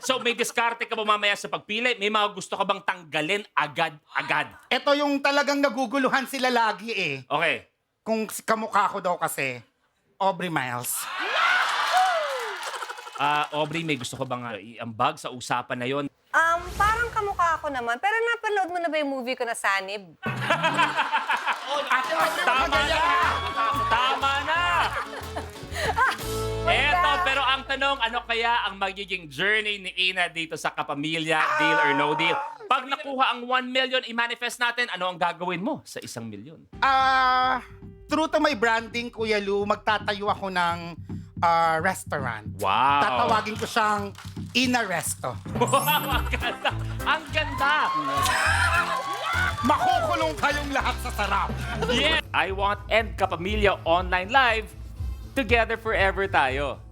So may diskarte ka ba mamaya sa pagpili? May mga gusto ka bang tanggalin agad-agad? Ito yung talagang naguguluhan sila lagi eh. Okay. Kung kamukha ko daw kasi, Aubrey Miles. Aubrey, may gusto ka bang iambag sa usapan na yon? Parang kamukha ako naman. Pero napanood mo na ba yung movie ko na Sanib? Tama na! Tama na! Eto, pero ang tanong, ano kaya ang magiging journey ni Ina dito sa Kapamilya, Deal or No Deal? Pag nakuha ang 1 million, i-manifest natin, ano ang gagawin mo sa 1 million? True to my branding, Kuya Lu, magtatayo ako ng restaurant. Wow! Tatawagin ko siyang Ina Resto. Wow, ang ganda! Ang ganda! Makukulong kayong lahat sa sarap. Yeah! I want and Kapamilya Online Live, together forever tayo.